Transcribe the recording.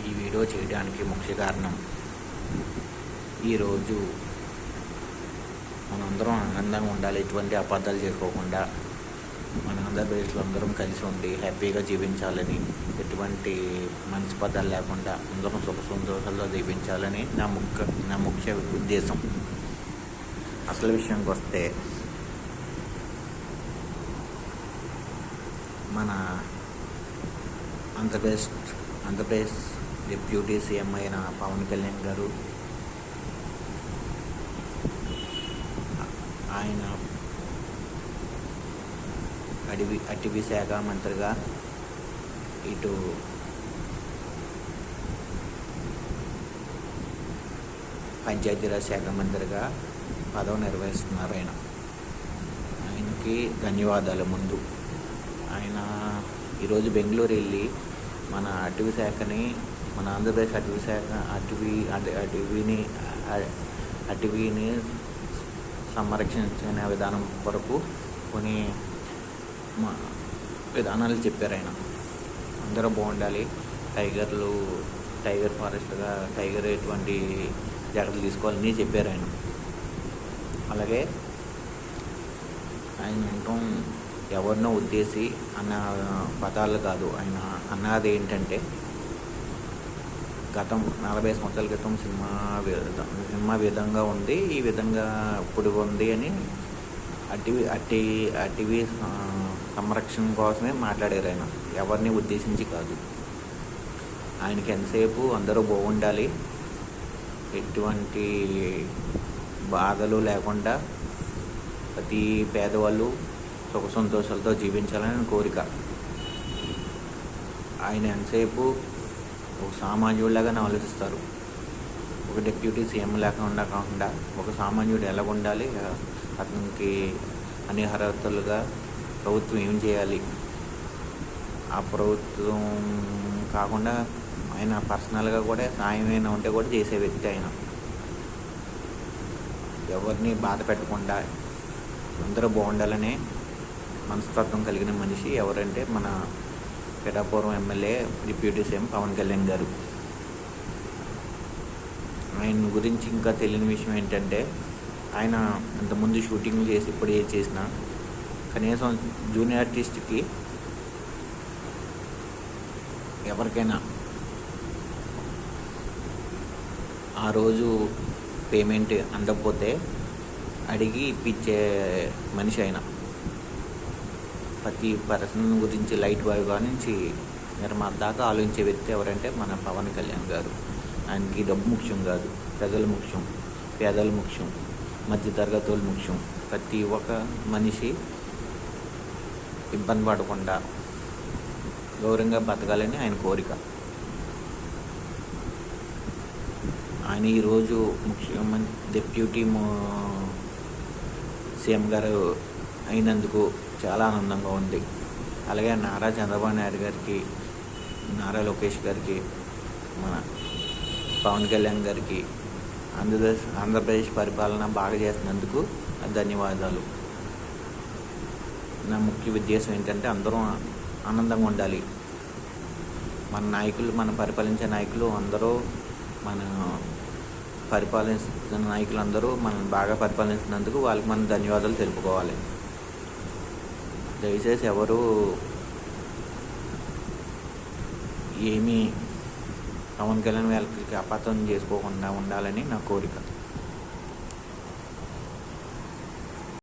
ఈ వీడియో చేయడానికి ముఖ్య కారణం, ఈరోజు మనందరం ఆనందంగా ఉండాలి. ఎటువంటి అబద్ధాలు చేసుకోకుండా మన ఆంధ్రప్రదేశ్లో అందరం కలిసి ఉండి హ్యాపీగా జీవించాలని, ఎటువంటి మనస్పర్ధలు లేకుండా అందరం సుఖ సంతోషాలతో జీవించాలని నా ముఖ్య ఉద్దేశం. అసలు విషయానికి వస్తే, మన ఆంధ్రప్రదేశ్ డిప్యూటీ సీఎం అయిన పవన్ కళ్యాణ్ గారు, ఆయన అటవీ శాఖ మంత్రిగా, ఇటు పంచాయతీరాజ్ శాఖ మంత్రిగా పదవి నిర్వహిస్తున్నారు. ఆయనకి ధన్యవాదాలు. ముందు ఆయన ఈరోజు బెంగళూరు వెళ్ళి మన అటవీ శాఖని, మన ఆంధ్రప్రదేశ్ అటవీ శాఖ అటవీని సంరక్షించిన విధానం కొరకు కొన్ని విధానాలు చెప్పారు. ఆయన అందరూ బాగుండాలి, టైగర్ ఫారెస్ట్గా టైగర్ ఎటువంటి జాగ్రత్తలు తీసుకోవాలని చెప్పారు ఆయన. అలాగే ఆయన అంటాం ఎవరినో ఉద్దేశి అన్న పదాలు కాదు. ఆయన అన్నది ఏంటంటే, గతం 40 సంవత్సరాల క్రితం సినిమా విధంగా ఉంది, ఈ విధంగా ఇప్పుడు ఉంది అని అటవీ సంరక్షణ కోసమే మాట్లాడారు. ఆయన ఎవరిని ఉద్దేశించి కాదు. ఆయనకి ఎంతసేపు అందరూ బాగుండాలి, ఎటువంటి బాధలు లేకుండా ప్రతి పేదవాళ్ళు సుఖ సంతోషాలతో జీవించాలని కోరిక. ఆయన ఎంతసేపు ఒక సామాన్యుడిలాగానే ఆలోచిస్తారు. ఒక డిప్యూటీ సీఎం లేకుండా కాకుండా ఒక సామాన్యుడు ఎలా ఉండాలి, అతనికి అన్ని అర్హతలుగా ప్రభుత్వం ఏం చేయాలి, ఆ ప్రభుత్వం కాకుండా ఆయన పర్సనల్గా కూడా సాయమైనా ఉంటే కూడా చేసే వ్యక్తి. ఆయన ఎవరిని బాధ పెట్టకుండా అందరూ బాగుండాలనే మనస్తత్వం కలిగిన మనిషి ఎవరంటే మన Pithapuram MLA deputy CM Pawan Kalyan గారు. ఆయన గురించి ఇంకా తెలియని విషయం ఏంటంటే, ఆయన అంతకుముందు షూటింగ్ చేసి ఇప్పుడు ఏది చేసినా కనీసం జూనియర్ ఆర్టిస్ట్కి ఎవరికైనా ఆ రోజు పేమెంట్ అందకపోతే అడిగి ఇప్పించే మనిషి. ఆయన ప్రతి పర్సన్ గురించి లైట్ బాయ్ నుంచి నిర్మాత దాకా ఆలోచించే వ్యక్తి ఎవరంటే మన పవన్ కళ్యాణ్ గారు. ఆయనకి డబ్బు ముఖ్యం కాదు, ప్రజలు ముఖ్యం, పేదలు ముఖ్యం, మధ్యతరగతి వాళ్ళు ముఖ్యం. ప్రతి ఒక్క మనిషి ఇబ్బంది పడకుండా గౌరవంగా బతకాలని ఆయన కోరిక. ఆయన ఈరోజు డిప్యూటీ సీఎం గారు అయినందుకు చాలా ఆనందంగా ఉంది. అలాగే నారా చంద్రబాబు నాయుడు గారికి, నారా లోకేష్ గారికి, మన పవన్ కళ్యాణ్ గారికి ఆంధ్రప్రదేశ్ పరిపాలన బాగా చేస్తున్నందుకు ధన్యవాదాలు. నా ముఖ్య ఉద్దేశం ఏంటంటే, అందరూ ఆనందంగా ఉండాలి. మన పరిపాలించే నాయకులు అందరూ, మన పరిపాలిస్తున్న నాయకులందరూ మనం బాగా పరిపాలిస్తున్నందుకు వాళ్ళకి మనం ధన్యవాదాలు తెలుపుకోవాలి. దయచేసి ఎవరు ఏమీ పవన్ కళ్యాణ్ వాళ్ళకి అపార్థం చేసుకోకుండా ఉండాలని నా కోరిక.